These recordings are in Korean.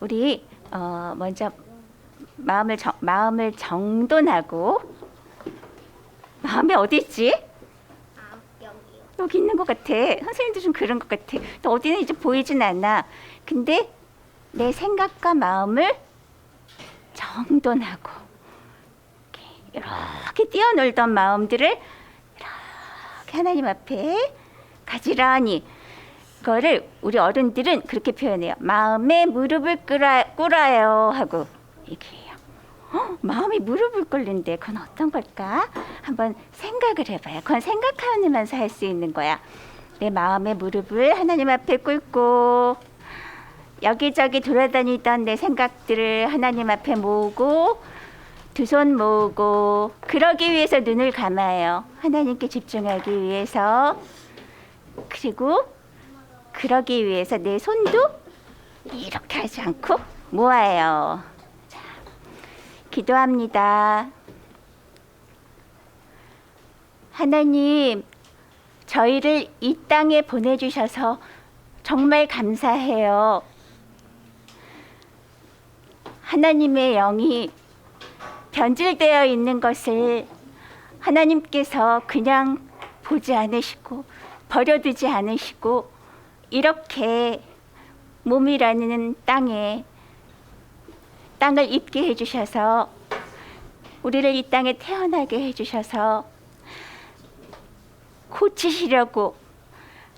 우리 먼저 마음을 정돈하고. 마음이 어디 있지? 여기요. 여기 있는 것 같아. 선생님도 좀 그런 것 같아. 또 어디는 이제 보이진 않아. 근데 내 생각과 마음을 정돈하고 이렇게 뛰어놀던 마음들을 이렇게 하나님 앞에 가지런히. 그거를 우리 어른들은 그렇게 표현해요. 마음에 무릎을 꿇어요 하고 얘기해요. 마음이 무릎을 꿇는데 그건 어떤 걸까? 한번 생각을 해봐요. 그건 생각하면서 할 수 있는 거야. 내 마음의 무릎을 하나님 앞에 꿇고 여기저기 돌아다니던 내 생각들을 하나님 앞에 모으고 두 손 모으고, 그러기 위해서 눈을 감아요. 하나님께 집중하기 위해서. 그리고 그러기 위해서 내 손도 이렇게 하지 않고 모아요. 자, 기도합니다. 하나님, 저희를 이 땅에 보내주셔서 정말 감사해요. 하나님의 영이 변질되어 있는 것을 하나님께서 그냥 보지 않으시고 버려두지 않으시고 이렇게 몸이라는 땅을 입게 해주셔서, 우리를 이 땅에 태어나게 해주셔서 고치시려고,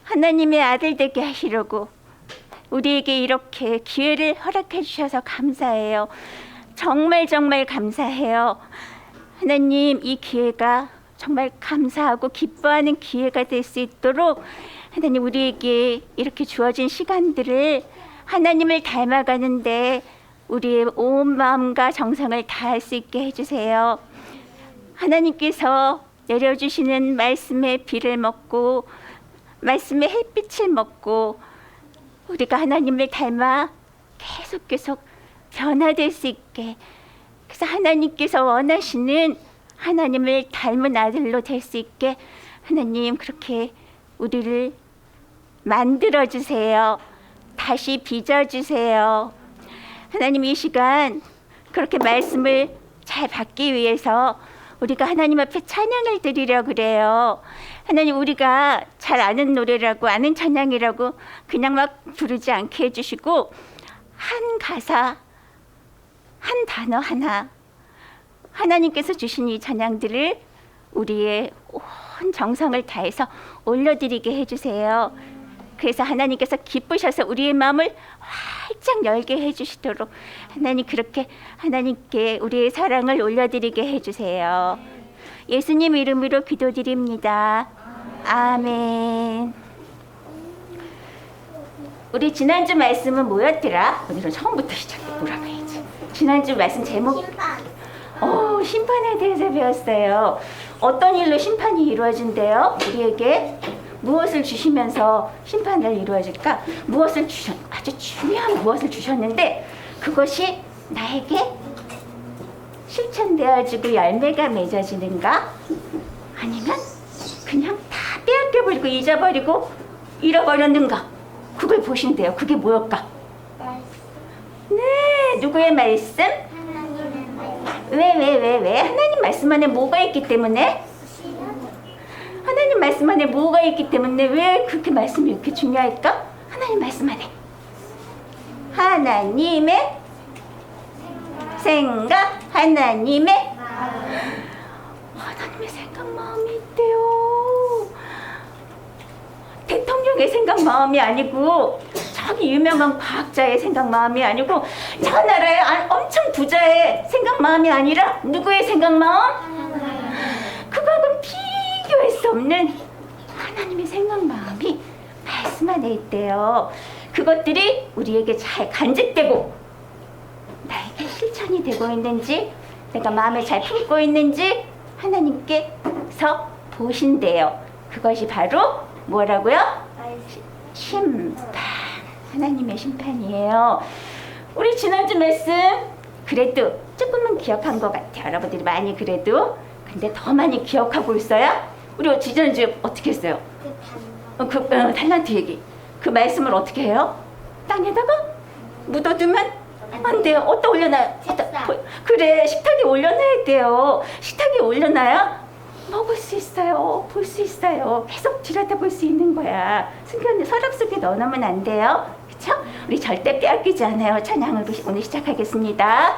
하나님의 아들 되게 하시려고 우리에게 이렇게 기회를 허락해 주셔서 감사해요. 정말 정말 감사해요. 하나님, 이 기회가 정말 감사하고 기뻐하는 기회가 될 수 있도록 하나님, 우리에게 이렇게 주어진 시간들을 하나님을 닮아가는데 우리의 온 마음과 정성을 다할 수 있게 해주세요. 하나님께서 내려주시는 말씀의 비를 먹고 말씀의 햇빛을 먹고 우리가 하나님을 닮아 계속 변화될 수 있게, 그래서 하나님께서 원하시는 하나님을 닮은 아들로 될 수 있게 하나님, 그렇게 우리를 만들어주세요. 다시 빚어주세요. 하나님, 이 시간 그렇게 말씀을 잘 받기 위해서 우리가 하나님 앞에 찬양을 드리려 그래요. 하나님, 우리가 잘 아는 노래라고, 아는 찬양이라고 그냥 막 부르지 않게 해주시고, 한 가사, 한 단어 하나, 하나님께서 주신 이 찬양들을 우리의 온 정성을 다해서 올려드리게 해주세요. 그래서 하나님께서 기쁘셔서 우리의 마음을 활짝 열게 해주시도록 하나님, 그렇게 하나님께 우리의 사랑을 올려드리게 해주세요. 예수님 이름으로 기도드립니다. 아멘. 우리 지난주 말씀은 뭐였더라? 오늘은 처음부터 시작해 보라고 해야지. 지난주 말씀 제목, 심판에 대해서 배웠어요. 어떤 일로 심판이 이루어진대요? 우리에게 무엇을 주시면서 심판을 이루어질까? 아주 중요한 무엇을 주셨는데, 그것이 나에게 실천되어지고 열매가 맺어지는가? 아니면 그냥 다 빼앗겨버리고 잊어버리고 잃어버렸는가? 그걸 보신대요. 그게 뭐였까? 네, 누구의 말씀? 왜? 하나님 말씀 안에 뭐가 있기 때문에? 하나님 말씀 안에 뭐가 있기 때문에 왜 그렇게 말씀이 이렇게 중요할까? 하나님 말씀 안에 하나님의 생각, 하나님의 생각, 마음이 있대요. 대통령의 생각, 마음이 아니고, 저기 유명한 과학자의 생각, 마음이 아니고, 저 나라의 엄청 부자의 생각, 마음이 아니라 누구의 생각, 마음? 그거하고는 비교할 수 없는 하나님의 생각, 마음이 말씀 안에 있대요. 그것들이 우리에게 잘 간직되고 나에게 실천이 되고 있는지, 내가 마음에 잘 품고 있는지 하나님께서 보신대요. 그것이 바로 뭐라고요? 심판. 하나님의 심판이에요. 우리 지난주 말씀 그래도 조금은 기억한 것 같아요. 여러분들이 많이 그래도. 근데 더 많이 기억하고 있어요? 우리 지난주 어떻게 했어요? 탤런트 얘기. 그 말씀을 어떻게 해요? 땅에다가 묻어두면 안 돼요. 어디다 올려놔요? 책상. 그래, 식탁에 올려놔야 돼요. 식탁에 올려놔야 먹을 수 있어요. 볼 수 있어요. 계속 들여다볼 수 있는 거야. 승규 서랍 속에 넣어놓으면 안 돼요. 그쵸? 우리 절대 빼앗기지 않아요. 찬양을 오늘 시작하겠습니다.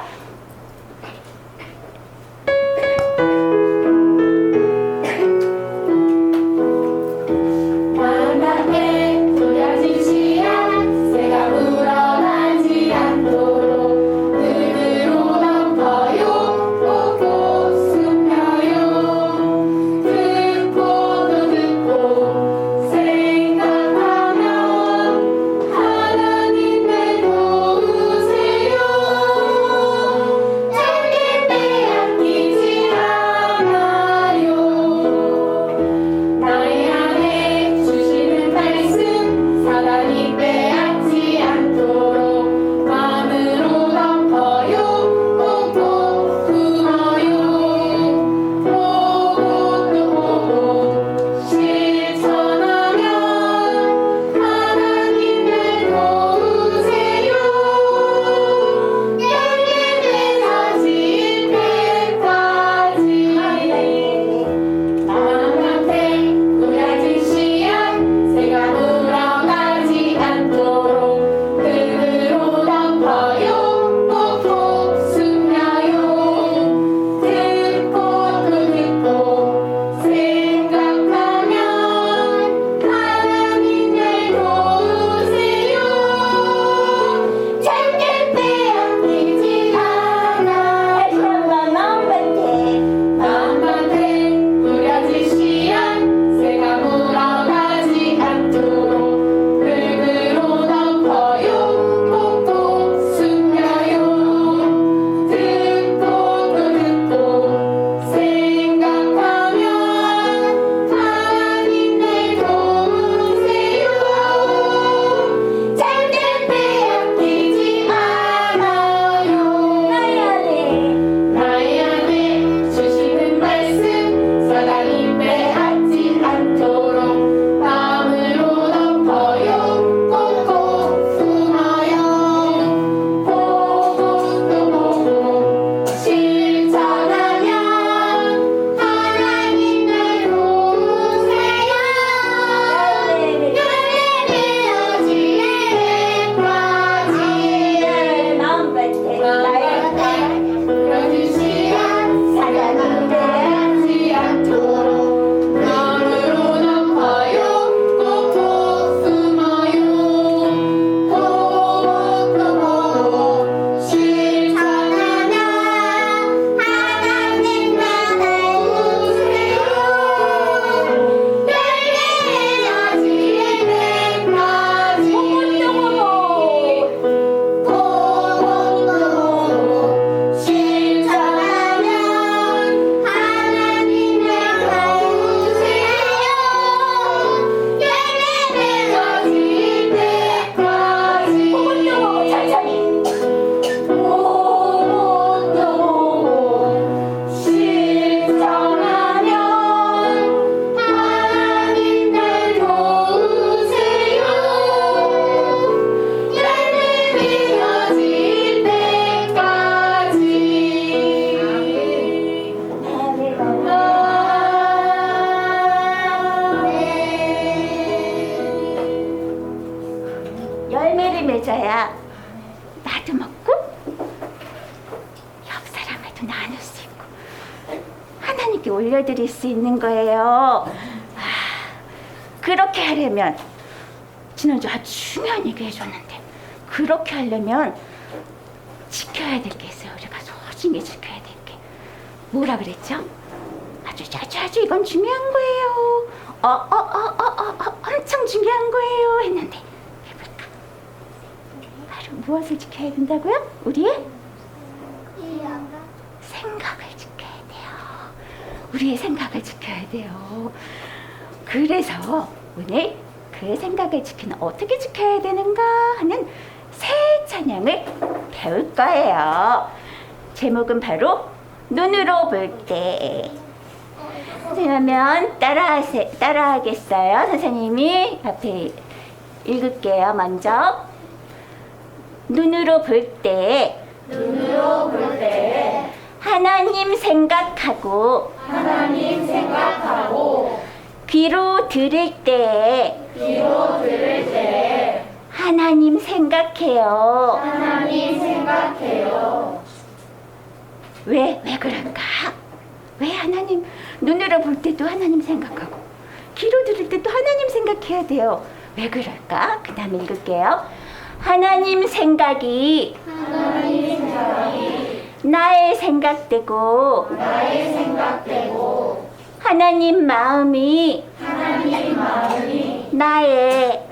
열매를 맺어야 나도 먹고 옆 사람에도 나눌 수 있고 하나님께 올려드릴 수 있는 거예요. 그렇게 하려면 지난주 아주 중요한 얘기 해줬는데 그렇게 하려면 지켜야 될 게 있어요. 우리가 소중히 지켜야 될 게. 뭐라 그랬죠? 아주 이건 중요한 거예요. 엄청 중요한 거예요 했는데 해볼까? 바로 무엇을 지켜야 된다고요? 우리의 생각을 지켜야 돼요. 우리의 생각을 지켜야 돼요. 그래서 오늘 그 생각을 지키는 어떻게 지켜야 되는가 하는 새 찬양을 배울 거예요. 제목은 바로 눈으로 볼 때. 그러면 따라하겠어요. 선생님이 앞에 읽을게요. 먼저 눈으로 볼 때 하나님 생각하고 귀로 들을 때 하나님 생각해요. 왜 그럴까? 왜 하나님 눈으로 볼 때도 하나님 생각하고 귀로 들을 때도 하나님 생각해야 돼요? 왜 그럴까? 그 다음에 읽을게요. 하나님 생각이 나의 생각되고 하나님 마음이 나의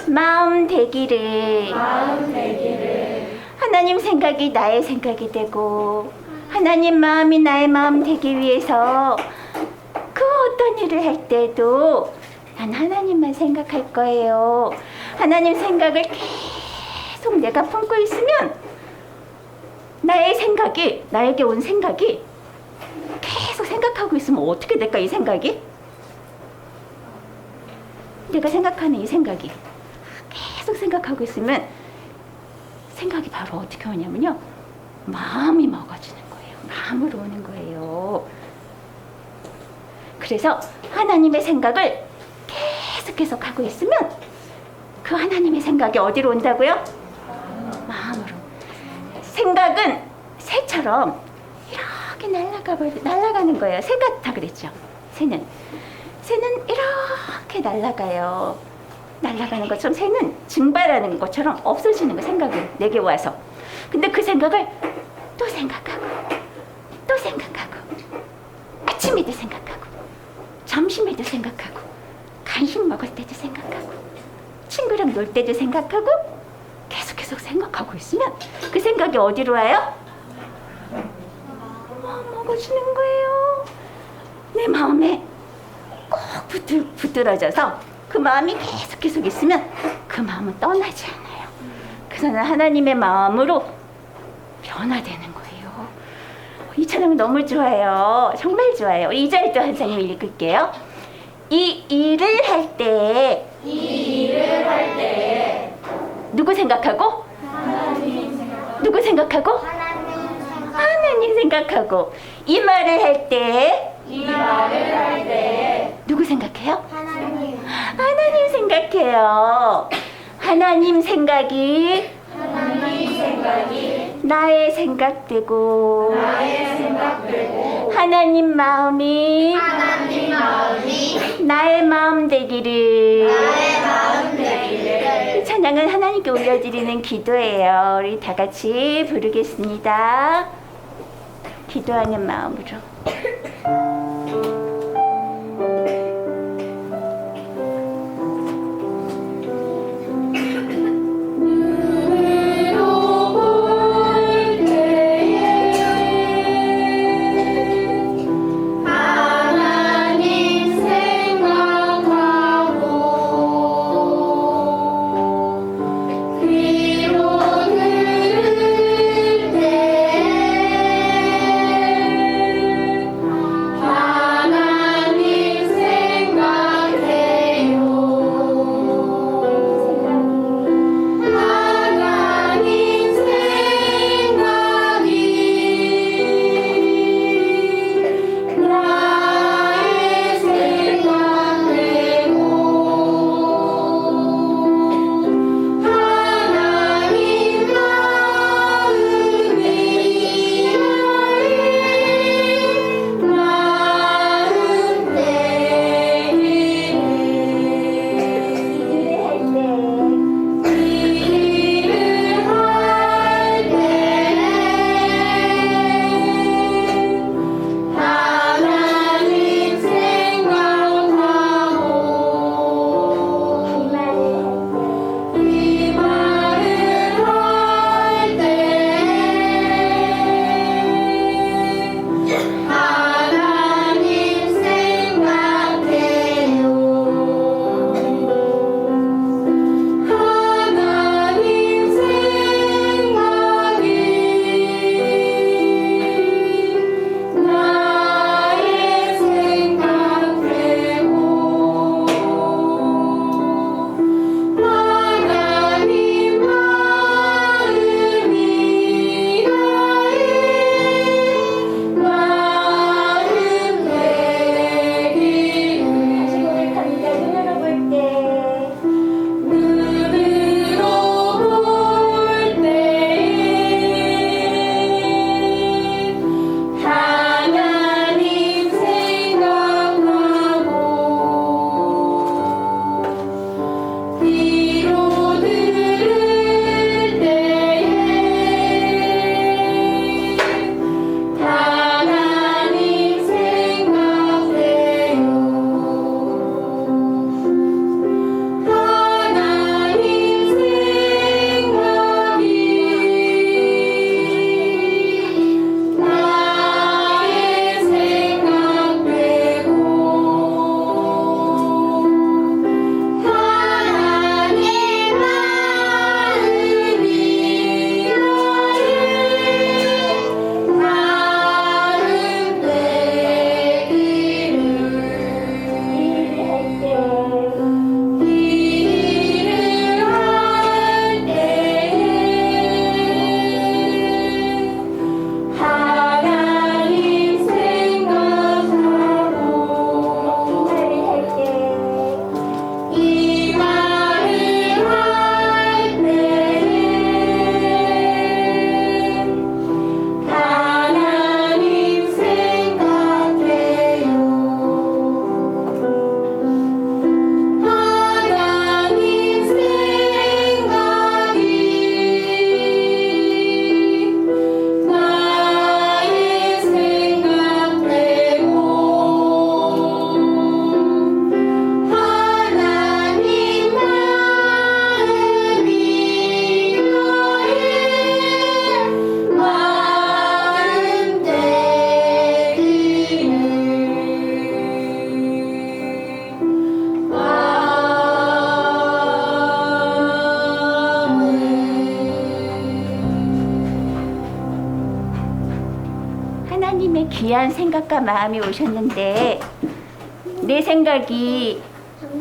마음 되기를 하나님 생각이 나의 생각이 되고 하나님 마음이 나의 마음 되기 위해서 그 어떤 일을 할 때도 난 하나님만 생각할 거예요. 하나님 생각을 계속 내가 품고 있으면 나의 생각이, 나에게 온 생각이 계속 생각하고 있으면 어떻게 될까, 이 생각이? 내가 생각하는 이 생각이 계속 생각하고 있으면 생각이 바로 어떻게 오냐면요, 마음이 먹어지는 거예요. 마음으로 오는 거예요. 그래서 하나님의 생각을 계속 하고 있으면 그 하나님의 생각이 어디로 온다고요? 마음으로. 생각은 새처럼 이렇게 날아가는 거예요. 새 같아 그랬죠. 새는 이렇게 날아가요. 날아가는 것처럼 새는 증발하는 것처럼 없어지는 거, 생각은 내게 와서. 근데 그 생각을 또 생각하고 아침에도 생각하고 점심에도 생각하고 간식 먹을 때도 생각하고 친구랑 놀 때도 생각하고 계속 생각하고 있으면 그 생각이 어디로 와요? 먹어지는 거예요. 내 마음에 꼭 붙들어져서 그 마음이 계속 있으면 그 마음은 떠나지 않아요. 그래서 하나님의 마음으로 변화되는 거예요. 이 찬양 너무 좋아요. 정말 좋아요. 2절도 한 장면 읽을게요. 이 일을 할 때 누구 생각하고? 누구 생각하고? 하나님 생각하고. 이 말을 할 때 누구 생각해요? 하나님 생각해요. 하나님 생각이 나의 생각되고 하나님 마음이 나의 마음 되기를. 이 찬양은 하나님께 올려드리는 기도예요. 우리 다 같이 부르겠습니다. 기도하는 마음으로. 귀한 생각과 마음이 오셨는데 내 생각이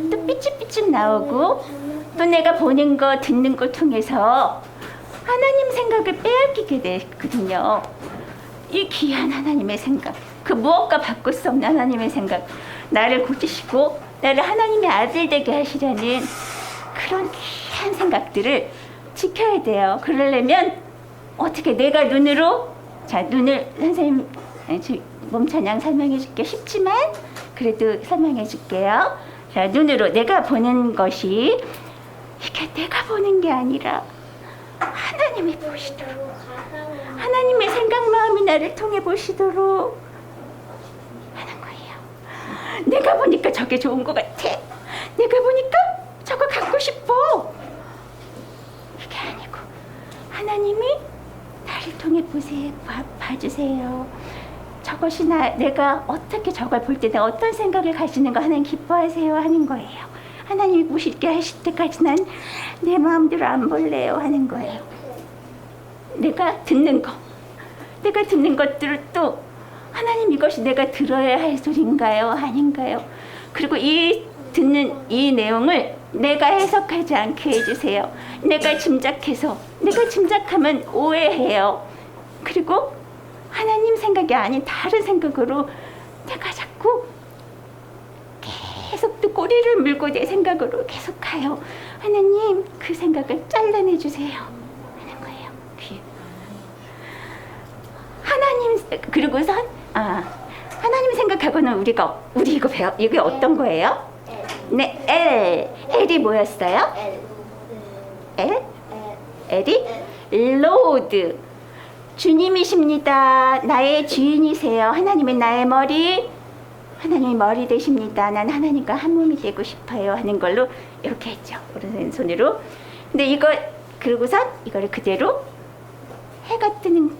또 삐쭉삐쭉 나오고 또 내가 보는 거 듣는 거 통해서 하나님 생각을 빼앗기게 되거든요. 이 귀한 하나님의 생각, 그 무엇과 바꿀 수 없는 하나님의 생각, 나를 고치시고 나를 하나님의 아들 되게 하시려는 그런 귀한 생각들을 지켜야 돼요. 그러려면 어떻게 내가 눈으로, 자, 눈을 선생님 몸찬양 설명해 줄게. 쉽지만 그래도 설명해 줄게요. 자, 눈으로 내가 보는 것이 이게 내가 보는 게 아니라 하나님이 보시도록, 하나님의 생각 마음이 나를 통해 보시도록 하는 거예요. 내가 보니까 저게 좋은 것 같아. 내가 보니까 저거 갖고 싶어. 이게 아니고 하나님이 나를 통해 보세요. 봐주세요. 저것이 내가 어떻게 저걸 볼 때 내가 어떤 생각을 가지는 거 하나님 기뻐하세요 하는 거예요. 하나님이 보시게 하실 때까지 난 내 마음대로 안 볼래요 하는 거예요. 내가 듣는 것들을 또 하나님 이것이 내가 들어야 할 소리인가요 아닌가요? 그리고 이 듣는 이 내용을 내가 해석하지 않게 해주세요. 내가 짐작하면 오해해요. 그리고 하나님 생각이 아닌 다른 생각으로 내가 자꾸 계속 또 꼬리를 물고 내 생각으로 계속 가요. 하나님 그 생각을 잘라내 주세요 하는 거예요. 하나님 그리고선 하나님 생각하고는 우리 이거 배워. 이게 어떤 거예요? 네, L이 뭐였어요? L이 로드. 주님이십니다. 나의 주인이세요. 하나님은 나의 머리, 하나님이 머리 되십니다. 난 하나님과 한 몸이 되고 싶어요 하는 걸로 이렇게 했죠. 오른손으로. 근데 그러고선 이거를 그대로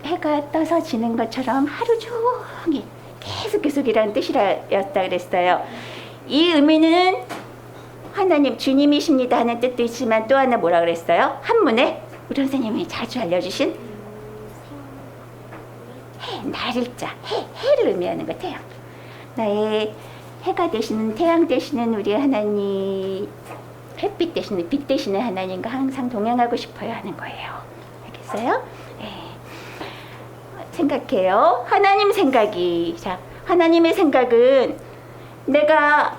해가 떠서 지는 것처럼 하루 종일 계속이라는 뜻이었다 그랬어요. 이 의미는 하나님 주님이십니다 하는 뜻도 있지만 또 하나 뭐라 그랬어요? 한문에 우리 선생님이 자주 알려주신 날일자, 해를 의미하는 거, 태양. 나의 해가 되시는, 태양 되시는 우리 하나님, 햇빛 되시는, 빛 되시는 하나님과 항상 동행하고 싶어요 하는 거예요. 알겠어요? 생각해요. 하나님 생각이. 자, 하나님의 생각은 내가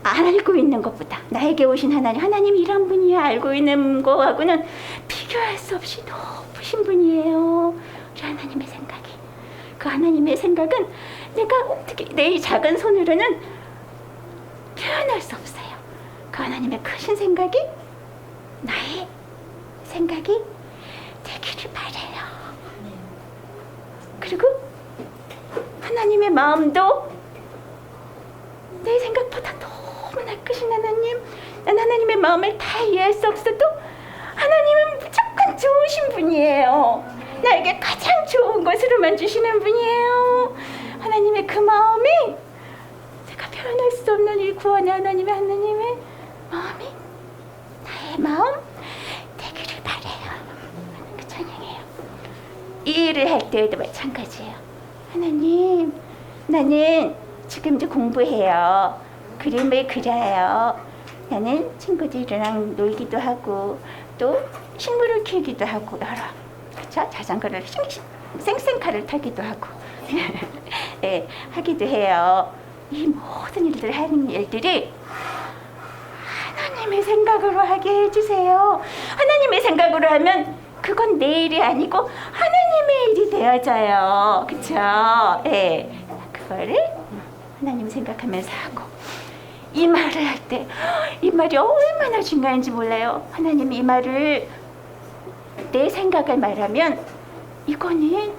알고 있는 것보다 나에게 오신 하나님 이런 분이야 알고 있는 거하고는 비교할 수 없이 높으신 분이에요. 우리 하나님의 생각이. 그 하나님의 생각은 내가 어떻게 내 작은 손으로는 표현할 수 없어요. 그 하나님의 크신 생각이 나의 생각이 되기를 바래요. 그리고 하나님의 마음도 내 생각보다 너무나 크신 하나님, 난 하나님의 마음을 다 이해할 수 없어도 하나님은 무조건 좋으신 분이에요. 나에게 가장 좋은 것으로만 주시는 분이에요. 하나님의 그 마음이 제가 표현할 수 없는 이 구원의 하나님의 마음이 나의 마음 되기를 바래요. 그 찬양이에요. 이 일을 할 때에도 마찬가지예요. 하나님, 나는 지금 이제 공부해요. 그림을 그려요. 나는 친구들이랑 놀기도 하고 또 식물을 키우기도 하고 여러 그렇죠? 자전거를 쌩쌩카를 타기도 하고 네, 하기도 해요. 이 모든 일들을 하는 일들이 하나님의 생각으로 하게 해주세요. 하나님의 생각으로 하면 그건 내 일이 아니고 하나님의 일이 되어져요. 그렇죠? 네, 그거를 하나님 생각하면서 하고 이 말을 할 때 이 말이 얼마나 중요한지 몰라요. 하나님 이 말을 내 생각을 말하면 이거는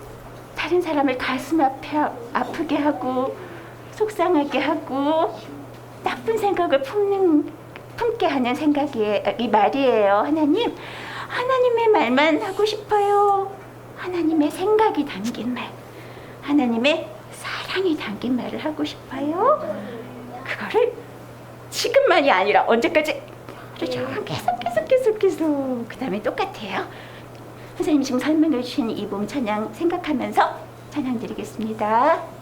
다른 사람을 가슴 아프게 하고 속상하게 하고 나쁜 생각을 품게 하는 생각이에요. 이 말이에요. 하나님의 말만 하고 싶어요. 하나님의 생각이 담긴 말, 하나님의 사랑이 담긴 말을 하고 싶어요. 그거를 지금만이 아니라 언제까지? 그렇죠. 계속 그 다음에 똑같아요. 선생님 지금 설명해 주신 이 몸 찬양 생각하면서 찬양 드리겠습니다.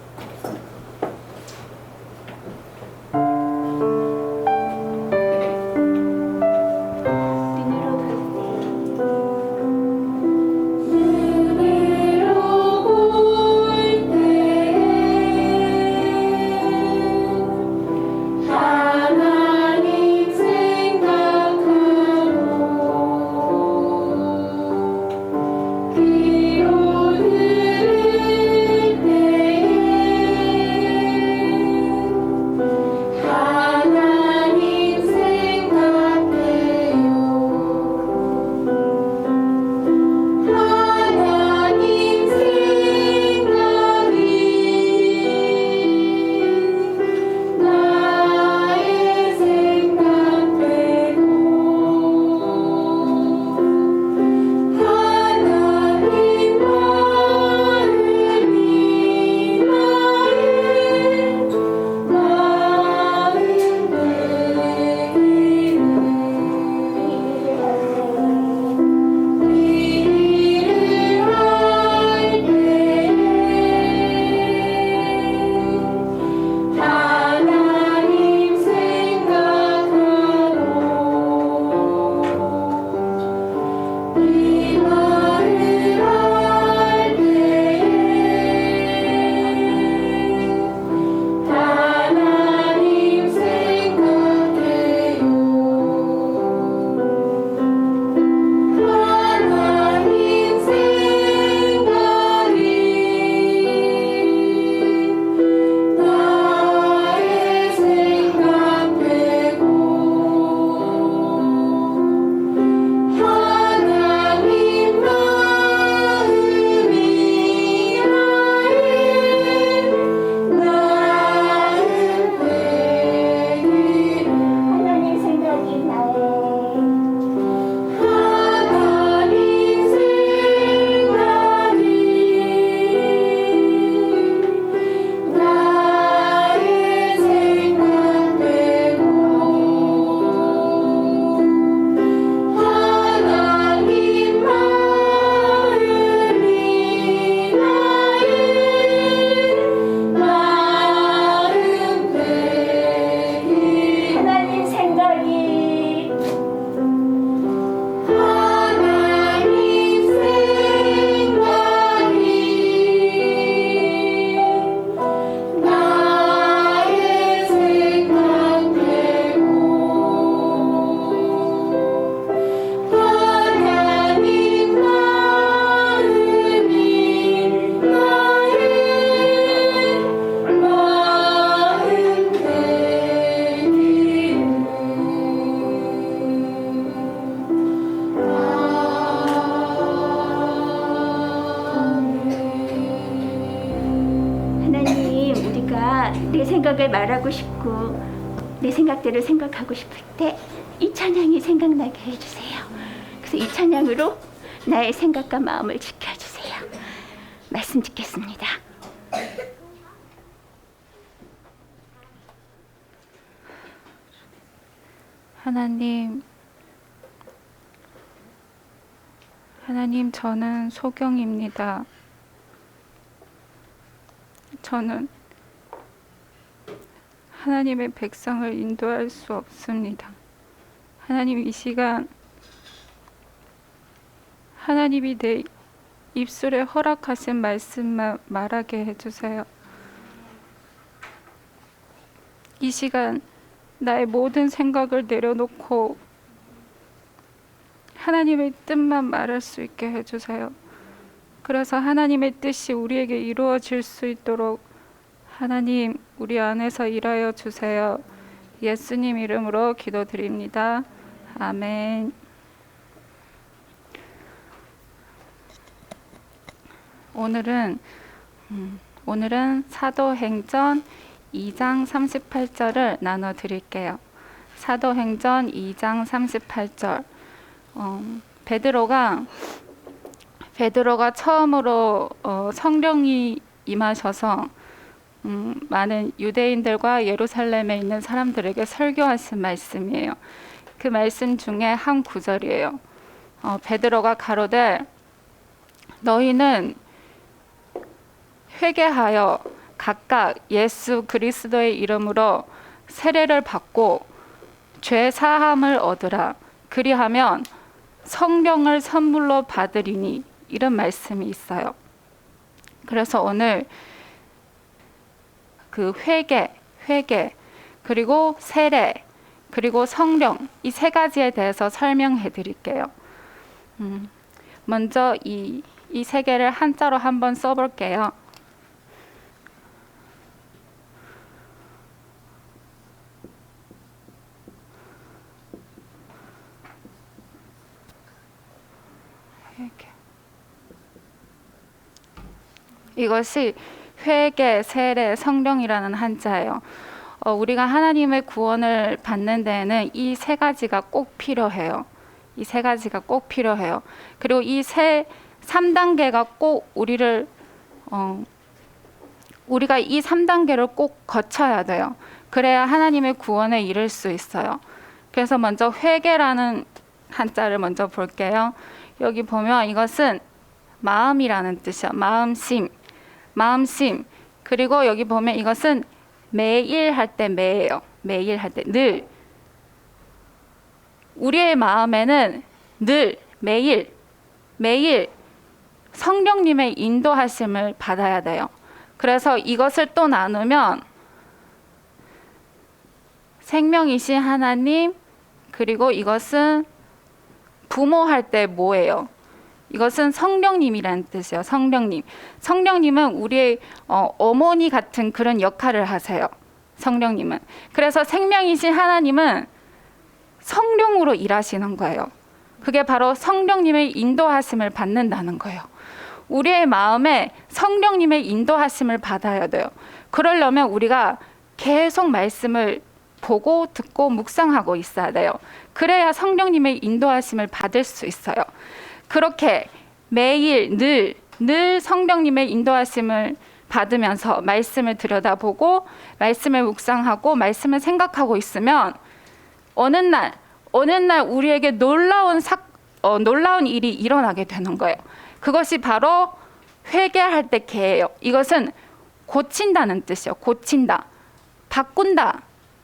내 생각을 말하고 싶고 내 생각대로 생각하고 싶을 때 이 찬양이 생각나게 해주세요. 그래서 이 찬양으로 나의 생각과 마음을 지켜주세요. 말씀 듣겠습니다. 하나님, 저는 소경입니다. 저는 하나님의 백성을 인도할 수 없습니다. 하나님, 이 시간 하나님이 내 입술에 허락하신 말씀만 말하게 해주세요. 이 시간 나의 모든 생각을 내려놓고 하나님의 뜻만 말할 수 있게 해주세요. 그래서 하나님의 뜻이 우리에게 이루어질 수 있도록 하나님, 우리 안에서 일하여 주세요. 예수님 이름으로 기도드립니다. 아멘. 오늘은 사도행전 2장 38절을 나눠 드릴게요. 사도행전 2장 38절. 베드로가 처음으로 성령이 임하셔서 많은 유대인들과 예루살렘에 있는 사람들에게 설교하신 말씀이에요. 그 말씀 중에 한 구절이에요. 베드로가 가로되 너희는 회개하여 각각 예수 그리스도의 이름으로 세례를 받고 죄 사함을 얻으라. 그리하면 성령을 선물로 받으리니, 이런 말씀이 있어요. 그래서 오늘 그 회개, 그리고 세례, 그리고 성령, 이 세 가지에 대해서 설명해 드릴게요. 먼저 이 세 개를 한자로 한번 써볼게요. 이것이 회개, 세례, 성령이라는 한자예요. 우리가 하나님의 구원을 받는 데에는 이 세 가지가 꼭 필요해요. 이 세 가지가 꼭 필요해요. 그리고 이 3단계가 꼭 우리가 이 3단계를 꼭 거쳐야 돼요. 그래야 하나님의 구원에 이를 수 있어요. 그래서 먼저 회개라는 한자를 먼저 볼게요. 여기 보면 이것은 마음이라는 뜻이야. 마음심. 그리고 여기 보면 이것은 매일 할 때 매예요. 매일 할 때 늘. 우리의 마음에는 늘 매일 성령님의 인도하심을 받아야 돼요. 그래서 이것을 또 나누면 생명이신 하나님, 그리고 이것은 부모할 때 뭐예요? 이것은 성령님이라는 뜻이에요. 성령님은 우리의 어머니 같은 그런 역할을 하세요. 성령님은. 그래서 생명이신 하나님은 성령으로 일하시는 거예요. 그게 바로 성령님의 인도하심을 받는다는 거예요. 우리의 마음에 성령님의 인도하심을 받아야 돼요. 그러려면 우리가 계속 말씀을 보고 듣고 묵상하고 있어야 돼요. 그래야 성령님의 인도하심을 받을 수 있어요. 그렇게 매일 늘 성령님의 인도하심을 받으면서 말씀을 들여다보고 말씀을 묵상하고 말씀을 생각하고 있으면 어느 날 우리에게 놀라운 일이 일어나게 되는 거예요. 그것이 바로 회개할 때 개예요. 이것은 고친다는 뜻이에요. 고친다, 바꾼다,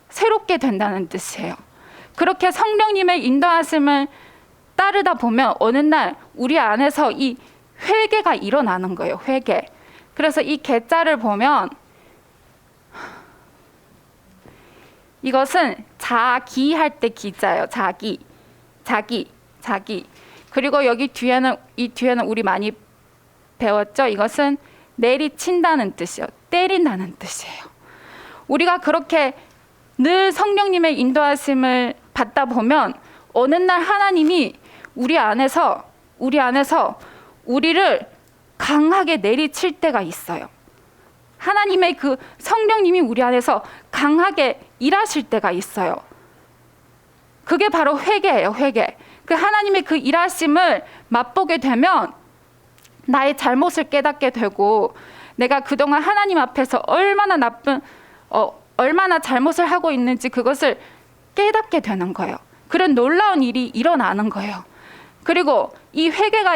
새롭게 된다는 뜻이에요. 그렇게 성령님의 인도하심을 따르다 보면 어느 날 우리 안에서 이 회개가 일어나는 거예요. 회개. 그래서 이 개자를 보면 이것은 자기할 때 기자예요. 자기. 그리고 이 뒤에는 우리 많이 배웠죠. 이것은 내리친다는 뜻이에요. 때린다는 뜻이에요. 우리가 그렇게 늘 성령님의 인도하심을 받다 보면 어느 날 하나님이 우리 안에서 우리를 강하게 내리칠 때가 있어요. 하나님의 그 성령님이 우리 안에서 강하게 일하실 때가 있어요. 그게 바로 회개예요. 회개. 그 하나님의 그 일하심을 맛보게 되면 나의 잘못을 깨닫게 되고, 내가 그동안 하나님 앞에서 얼마나 잘못을 하고 있는지 그것을 깨닫게 되는 거예요. 그런 놀라운 일이 일어나는 거예요. 그리고 이 회개가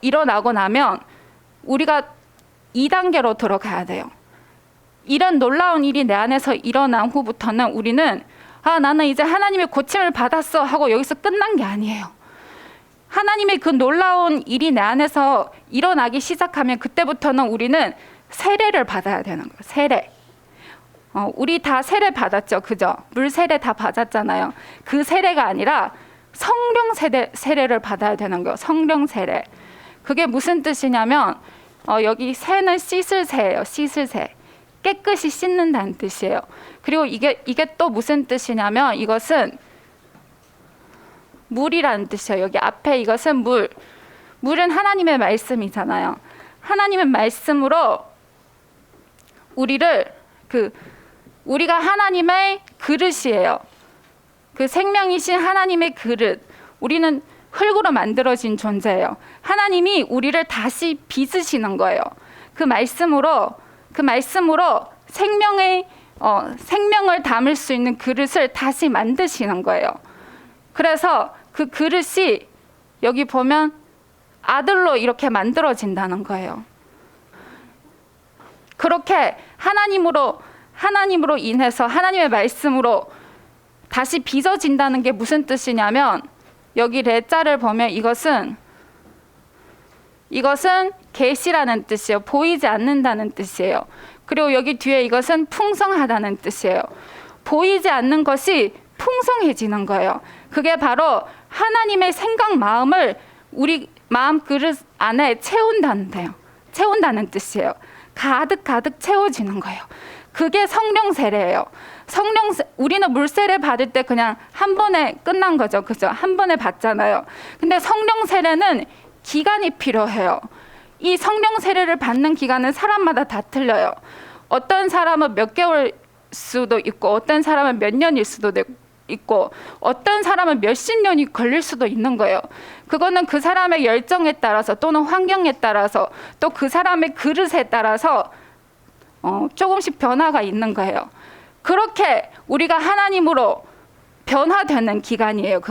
일어나고 나면 우리가 2단계로 들어가야 돼요. 이런 놀라운 일이 내 안에서 일어난 후부터는 우리는 나는 이제 하나님의 고침을 받았어 하고 여기서 끝난 게 아니에요. 하나님의 그 놀라운 일이 내 안에서 일어나기 시작하면 그때부터는 우리는 세례를 받아야 되는 거예요. 세례. 우리 다 세례 받았죠. 그죠? 물 세례 다 받았잖아요. 그 세례가 아니라 성령 세례를 받아야 되는 거예요. 성령 세례. 그게 무슨 뜻이냐면 여기 세는 씻을 세예요. 씻을 세. 깨끗이 씻는다는 뜻이에요. 그리고 이게 또 무슨 뜻이냐면 이것은 물이라는 뜻이에요. 여기 앞에 이것은 물. 물은 하나님의 말씀이잖아요. 하나님의 말씀으로 우리가 하나님의 그릇이에요. 그 생명이신 하나님의 그릇. 우리는 흙으로 만들어진 존재예요. 하나님이 우리를 다시 빚으시는 거예요. 그 말씀으로 생명을 담을 수 있는 그릇을 다시 만드시는 거예요. 그래서 그 그릇이 여기 보면 아들로 이렇게 만들어진다는 거예요. 그렇게 하나님으로 인해서 하나님의 말씀으로 다시 빚어진다는 게 무슨 뜻이냐면, 여기 레자를 보면 이것은 계시라는 뜻이에요. 보이지 않는다는 뜻이에요. 그리고 여기 뒤에 이것은 풍성하다는 뜻이에요. 보이지 않는 것이 풍성해지는 거예요. 그게 바로 하나님의 생각 마음을 우리 마음 그릇 안에 채운다는 뜻이에요. 가득 채워지는 거예요. 그게 성령 세례예요. 우리는 물 세례 받을 때 그냥 한 번에 끝난 거죠. 그죠? 한 번에 받잖아요. 근데 성령 세례는 기간이 필요해요. 이 성령 세례를 받는 기간은 사람마다 다 틀려요. 어떤 사람은 몇 개월 수도 있고, 어떤 사람은 몇 년일 수도 있고, 어떤 사람은 몇십 년이 걸릴 수도 있는 거예요. 그거는 그 사람의 열정에 따라서, 또는 환경에 따라서, 또 그 사람의 그릇에 따라서 조금씩 변화가 있는 거예요. 그렇게 우리가 하나님으로 변화되는 기간이에요.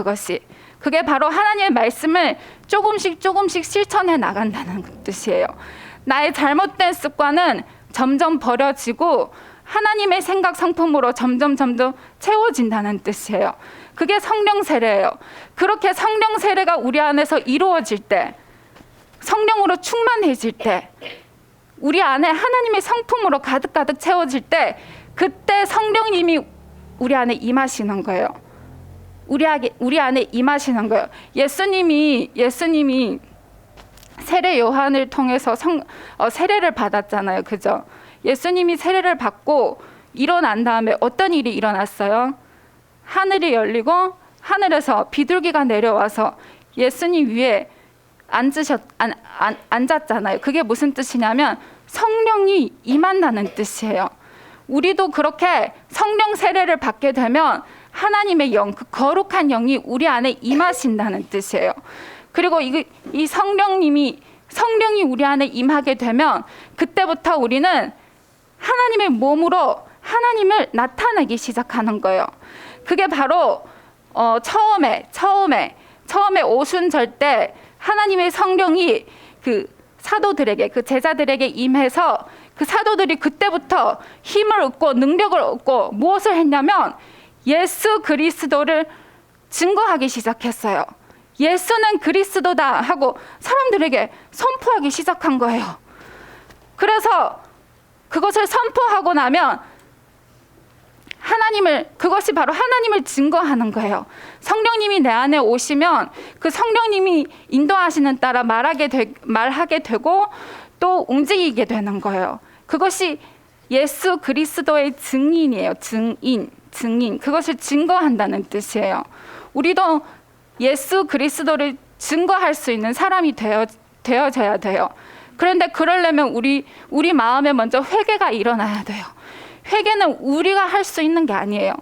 그게 바로 하나님의 말씀을 조금씩 실천해 나간다는 뜻이에요. 나의 잘못된 습관은 점점 버려지고 하나님의 생각 성품으로 점점 채워진다는 뜻이에요. 그게 성령 세례예요. 그렇게 성령 세례가 우리 안에서 이루어질 때, 성령으로 충만해질 때, 우리 안에 하나님의 성품으로 가득 채워질 때, 그때 성령님이 우리 안에 임하시는 거예요. 우리 안에 임하시는 거예요. 예수님이 세례 요한을 통해서 세례를 받았잖아요. 그죠? 예수님이 세례를 받고 일어난 다음에 어떤 일이 일어났어요? 하늘이 열리고 하늘에서 비둘기가 내려와서 예수님 위에 앉았잖아요. 그게 무슨 뜻이냐면 성령이 임한다는 뜻이에요. 우리도 그렇게 성령 세례를 받게 되면 하나님의 영, 그 거룩한 영이 우리 안에 임하신다는 뜻이에요. 그리고 이 성령이 우리 안에 임하게 되면 그때부터 우리는 하나님의 몸으로 하나님을 나타내기 시작하는 거예요. 그게 바로 처음에 오순절 때 하나님의 성령이 그 사도들에게, 그 제자들에게 임해서 그 사도들이 그때부터 힘을 얻고 능력을 얻고 무엇을 했냐면 예수 그리스도를 증거하기 시작했어요. 예수는 그리스도다 하고 사람들에게 선포하기 시작한 거예요. 그래서 그것을 선포하고 나면 그것이 바로 하나님을 증거하는 거예요. 성령님이 내 안에 오시면 그 성령님이 인도하시는 따라 말하게 되고 또 움직이게 되는 거예요. 그것이 예수 그리스도의 증인이에요. 증인. 그것을 증거한다는 뜻이에요. 우리도 예수 그리스도를 증거할 수 있는 사람이 되어져야 돼요. 그런데 그러려면 우리 마음에 먼저 회개가 일어나야 돼요. 회개는 우리가 할 수 있는 게 아니에요.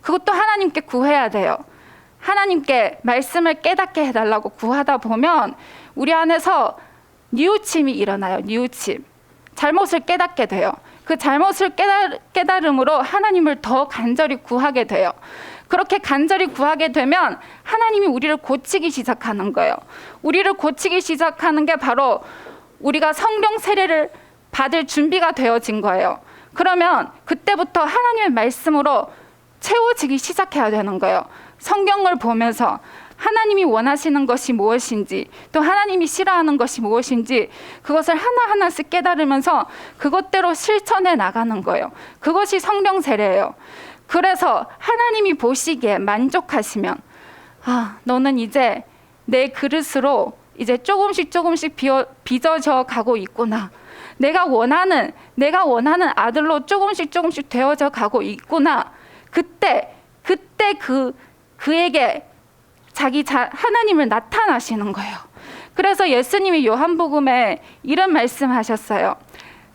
그것도 하나님께 구해야 돼요. 하나님께 말씀을 깨닫게 해달라고 구하다 보면 우리 안에서 뉘우침이 일어나요. 뉘우침. 잘못을 깨닫게 돼요. 그 잘못을 깨달음으로 하나님을 더 간절히 구하게 돼요. 그렇게 간절히 구하게 되면 하나님이 우리를 고치기 시작하는 거예요. 우리를 고치기 시작하는 게 바로 우리가 성령 세례를 받을 준비가 되어진 거예요. 그러면 그때부터 하나님의 말씀으로 채워지기 시작해야 되는 거예요. 성경을 보면서 하나님이 원하시는 것이 무엇인지, 또 하나님이 싫어하는 것이 무엇인지 그것을 하나하나씩 깨달으면서 그것대로 실천해 나가는 거예요. 그것이 성령 세례예요. 그래서 하나님이 보시기에 만족하시면 너는 이제 내 그릇으로 이제 조금씩 빚어져 가고 있구나. 내가 원하는 아들로 조금씩 되어져 가고 있구나. 그때 그에게 하나님을 나타나시는 거예요. 그래서 예수님이 요한복음에 이런 말씀하셨어요.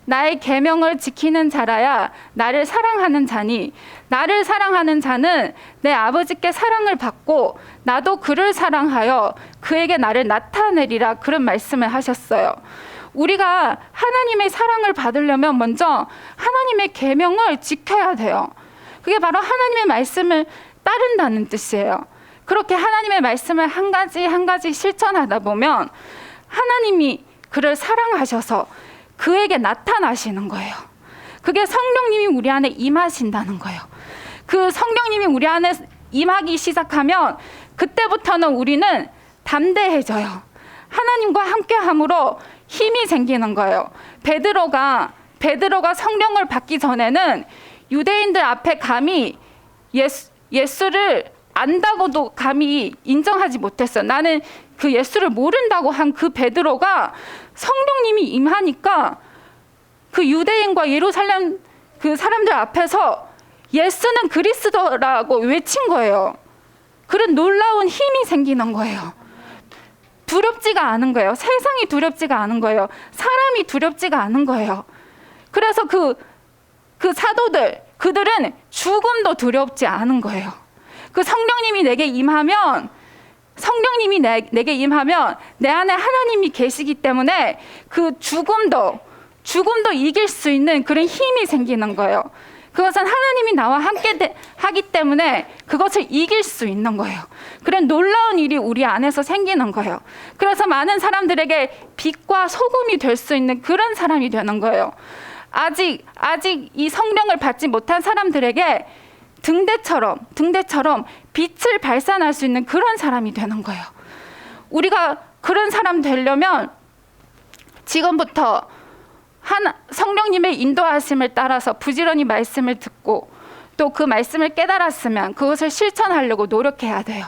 나의 계명을 지키는 자라야 나를 사랑하는 자니, 나를 사랑하는 자는 내 아버지께 사랑을 받고 나도 그를 사랑하여 그에게 나를 나타내리라. 그런 말씀을 하셨어요. 우리가 하나님의 사랑을 받으려면 먼저 하나님의 계명을 지켜야 돼요. 그게 바로 하나님의 말씀을 따른다는 뜻이에요. 그렇게 하나님의 말씀을 한 가지 실천하다 보면 하나님이 그를 사랑하셔서 그에게 나타나시는 거예요. 그게 성령님이 우리 안에 임하신다는 거예요. 그 성령님이 우리 안에 임하기 시작하면 그때부터는 우리는 담대해져요. 하나님과 함께함으로 힘이 생기는 거예요. 베드로가 성령을 받기 전에는 유대인들 앞에 감히 예수를 안다고도 감히 인정하지 못했어요. 나는 그 예수를 모른다고 한 그 베드로가 성령님이 임하니까 그 유대인과 예루살렘 그 사람들 앞에서 예수는 그리스도라고 외친 거예요. 그런 놀라운 힘이 생기는 거예요. 두렵지가 않은 거예요. 세상이 두렵지가 않은 거예요. 사람이 두렵지가 않은 거예요. 그래서 그 사도들, 그들은 죽음도 두렵지 않은 거예요. 그 성령님이 내게 임하면 내게 임하면 내 안에 하나님이 계시기 때문에 그 죽음도 이길 수 있는 그런 힘이 생기는 거예요. 그것은 하나님이 나와 함께 하기 때문에 그것을 이길 수 있는 거예요. 그런 놀라운 일이 우리 안에서 생기는 거예요. 그래서 많은 사람들에게 빛과 소금이 될 수 있는 그런 사람이 되는 거예요. 아직 이 성령을 받지 못한 사람들에게 등대처럼 빛을 발산할 수 있는 그런 사람이 되는 거예요. 우리가 그런 사람 되려면 지금부터 성령님의 인도하심을 따라서 부지런히 말씀을 듣고 또 그 말씀을 깨달았으면 그것을 실천하려고 노력해야 돼요.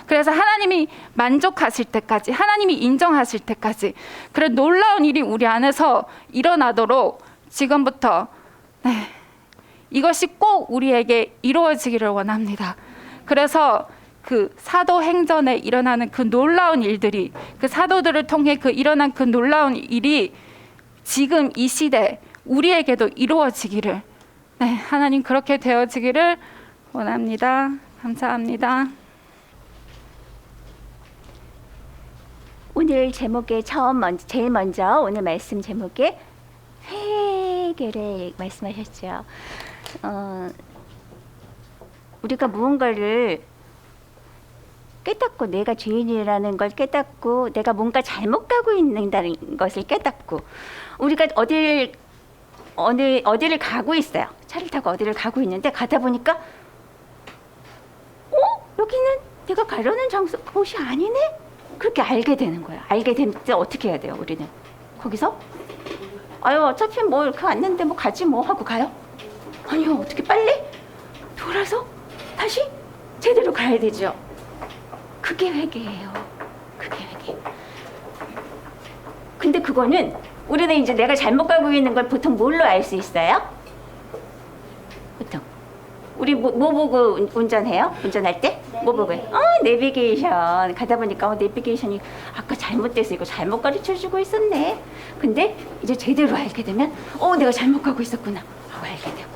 그래서 하나님이 만족하실 때까지, 하나님이 인정하실 때까지 그런 놀라운 일이 우리 안에서 일어나도록 지금부터 이것이 꼭 우리에게 이루어지기를 원합니다. 그래서 그 사도행전에 일어나는 그 놀라운 일들이, 그 사도들을 통해 일어난 그 놀라운 일이 지금 이 시대 우리에게도 이루어지기를, 하나님 그렇게 되어지기를 원합니다. 감사합니다. 오늘 제목에 제일 먼저 오늘 말씀 제목에 회개를 말씀하셨죠. 우리가 무언가를 깨닫고, 내가 죄인이라는 걸 깨닫고, 내가 뭔가 잘못 가고 있는다는 것을 깨닫고, 우리가 어디를 가고 있어요. 차를 타고 어디를 가고 있는데 가다 보니까 여기는 내가 가려는 곳이 아니네? 그렇게 알게 되는 거예요. 알게 될 때 어떻게 해야 돼요? 우리는 거기서 어차피 이렇게 왔는데 가지 하고 가요? 아니요. 어떻게 빨리 돌아서 다시 제대로 가야 되죠. 그게 회개예요. 그게 회개. 근데 그거는 우리는 이제 내가 잘못 가고 있는 걸 보통 뭘로 알 수 있어요? 보통 우리 뭐 보고 운전해요? 운전할 때? 뭐 보고 해요? 내비게이션. 가다 보니까 내비게이션이 아까 잘못돼서 이거 잘못 가르쳐주고 있었네. 근데 이제 제대로 알게 되면 내가 잘못 가고 있었구나 하고 알게 되고,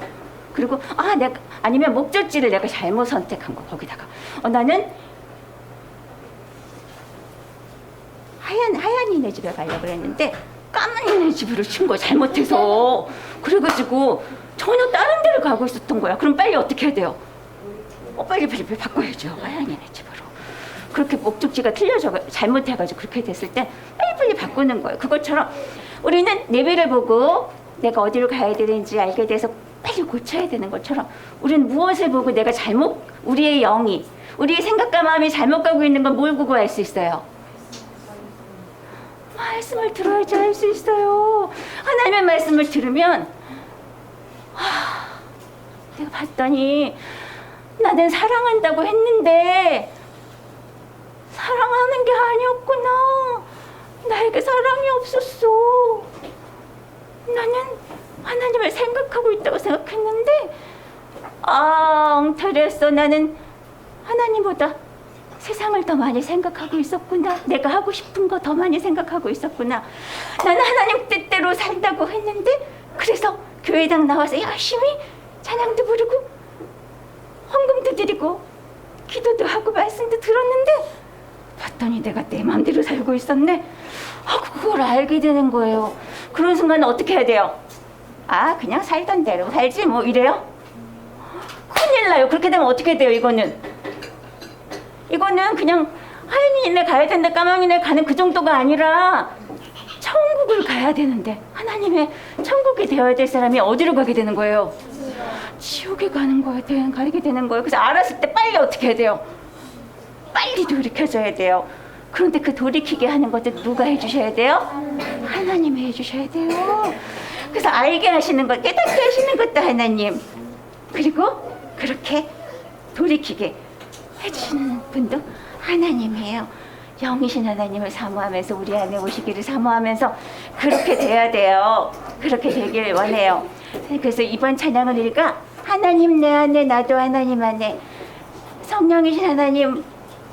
그리고 아니면 목적지를 내가 잘못 선택한 거, 거기다가 나는 하얀이네 집에 가려고 그랬는데 까만이네 집으로 친 거야, 잘못해서. 그래가지고 전혀 다른 데를 가고 있었던 거야. 그럼 빨리 어떻게 해야 돼요? 빨리 바꿔야죠. 하얀이네 집으로. 그렇게 목적지가 잘못해가지고 그렇게 됐을 때 빨리 바꾸는 거예요. 그것처럼 우리는 내비를 보고 내가 어디로 가야 되는지 알게 돼서 빨리 고쳐야 되는 것처럼, 우리는 무엇을 보고 내가 우리의 영이, 우리의 생각과 마음이 잘못 가고 있는 건 뭘 보고 알 수 있어요? 말씀을 들어야지 알 수 있어요. 하나님의 말씀을 들으면 내가 봤더니 나는 사랑한다고 했는데 사랑하는 게 아니었구나. 나에게 사랑이 없었어. 나는 하나님을 생각하고 있다고 생각했는데 엉터리였어. 나는 하나님보다 세상을 더 많이 생각하고 있었구나. 내가 하고 싶은 거 더 많이 생각하고 있었구나. 나는 하나님 뜻대로 산다고 했는데, 그래서 교회당 나와서 열심히 찬양도 부르고 헌금도 드리고 기도도 하고 말씀도 들었는데 봤더니 내가 내 마음대로 살고 있었네. 그걸 알게 되는 거예요. 그런 순간 어떻게 해야 돼요? 그냥 살던 대로 살지 이래요? 큰일 나요. 그렇게 되면 어떻게 돼요? 이거는 그냥 하얀이네 가야 된다, 까망이네 가는 그 정도가 아니라 천국 천국을 가야 되는데 하나님의 천국이 되어야 될 사람이 어디로 가게 되는 거예요? 지옥에 가는 거예요. 가게 되는 거예요. 그래서 알았을 때 빨리 어떻게 해야 돼요? 빨리 돌이켜줘야 돼요. 그런데 그 돌이키게 하는 것도 누가 해주셔야 돼요? 하나님이 해주셔야 돼요. 그래서 알게 하시는 것, 깨닫게 하시는 것도 하나님. 그리고 그렇게 돌이키게 해주시는 분도 하나님이에요. 영이신 하나님을 사모하면서 우리 안에 오시기를 사모하면서 그렇게 돼야 돼요. 그렇게 되길 원해요. 그래서 이번 찬양을 읽으니까 하나님 내 안에 나도 하나님 안에 성령이신 하나님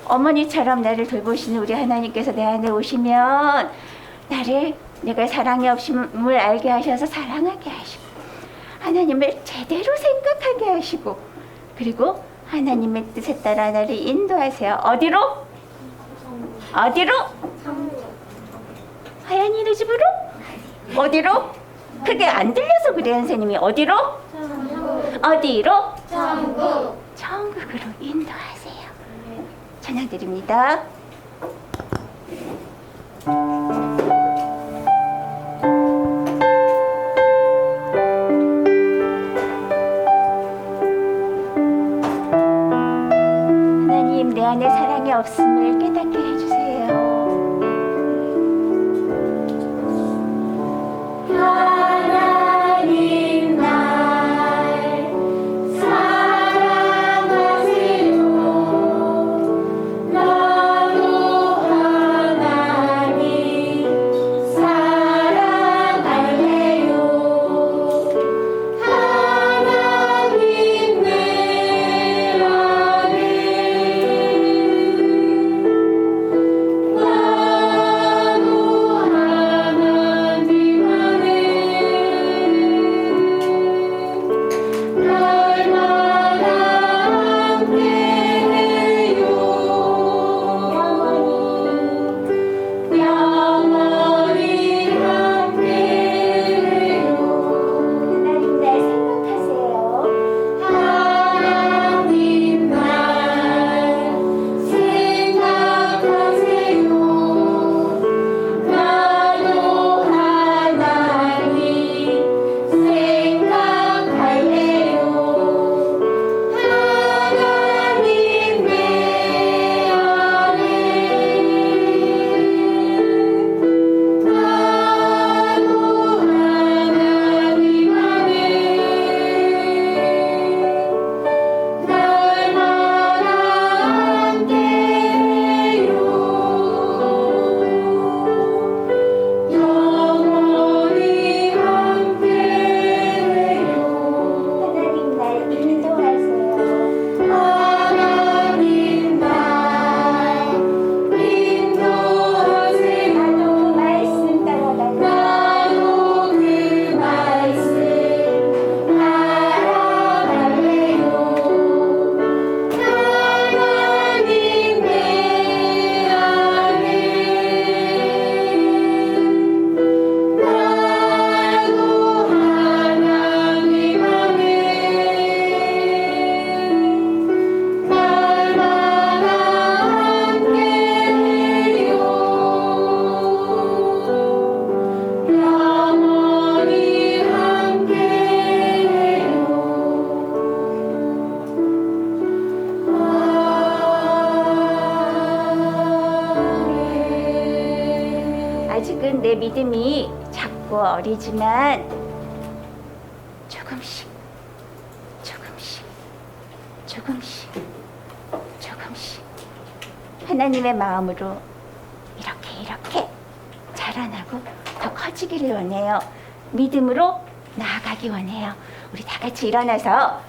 어머니처럼 나를 돌보시는 우리 하나님께서 내 안에 오시면 나를 내가 사랑이 없음을 알게 하셔서 사랑하게 하시고 하나님을 제대로 생각하게 하시고 그리고 하나님의 뜻에 따라 나를 인도하세요. 어디로? 어디로? 하얀이네 집으로? 어디로? 그게 안 들려서 그래요. 선생님이 어디로? 어디로? 천국으로 인도하세요. 찬양 드립니다. 하나님 내 안에 사랑이 없음을 깨닫게 해주세요. 하나님 날 사랑하세요. 나도 하나님 사랑할래요. 하나님 내 안에 아직은 내 믿음이 작고 어리지만 조금씩 하나님의 마음으로 이렇게 자라나고 더 커지기를 원해요. 믿음으로 나아가기 원해요. 우리 다 같이 일어나서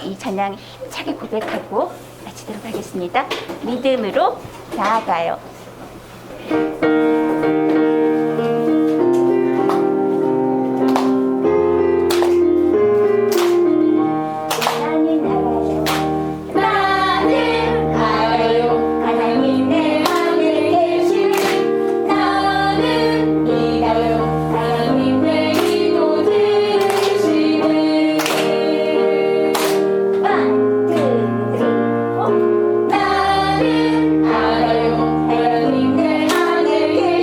이 찬양 힘차게 고백하고 마치도록 하겠습니다. 믿음으로 나아가요. 나는 알아요. 하나님 내 하늘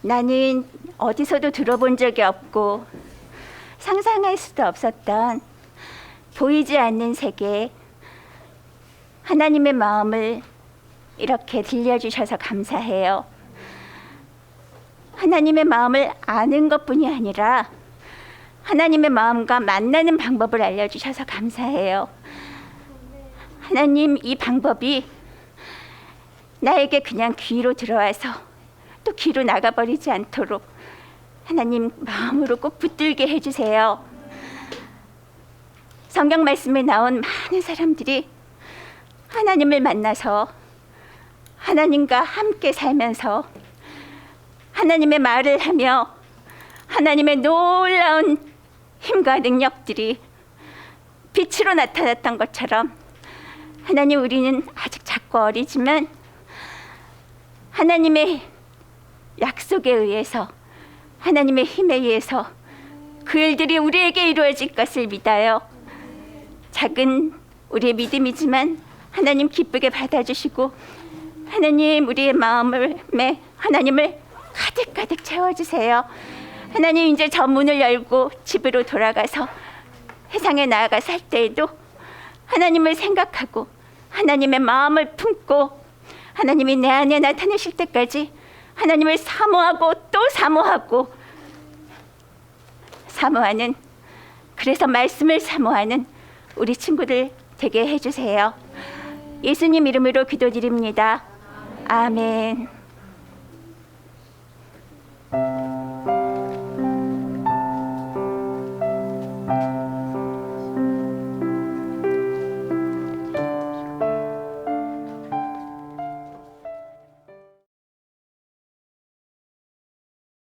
나는 어디서도 들어본 적이 없고 상상할 수도 없었던 보이지 않는 세계, 하나님의 마음을 이렇게 들려주셔서 감사해요. 하나님의 마음을 아는 것뿐이 아니라 하나님의 마음과 만나는 방법을 알려주셔서 감사해요. 하나님, 이 방법이 나에게 그냥 귀로 들어와서 또 귀로 나가버리지 않도록 하나님 마음으로 꼭 붙들게 해주세요. 성경 말씀에 나온 많은 사람들이 하나님을 만나서 하나님과 함께 살면서 하나님의 말을 하며 하나님의 놀라운 힘과 능력들이 빛으로 나타났던 것처럼 하나님, 우리는 아직 작고 어리지만 하나님의 약속에 의해서, 하나님의 힘에 의해서 그 일들이 우리에게 이루어질 것을 믿어요. 작은 우리의 믿음이지만 하나님 기쁘게 받아주시고 하나님, 우리의 마음을 하나님을 가득가득 채워주세요. 하나님, 이제 저 문을 열고 집으로 돌아가서 세상에 나아가 살 때에도 하나님을 생각하고 하나님의 마음을 품고 하나님이 내 안에 나타나실 때까지 하나님을 사모하고 또 사모하는, 그래서 말씀을 사모하는 우리 친구들 되게 해주세요. 예수님 이름으로 기도드립니다. 아멘.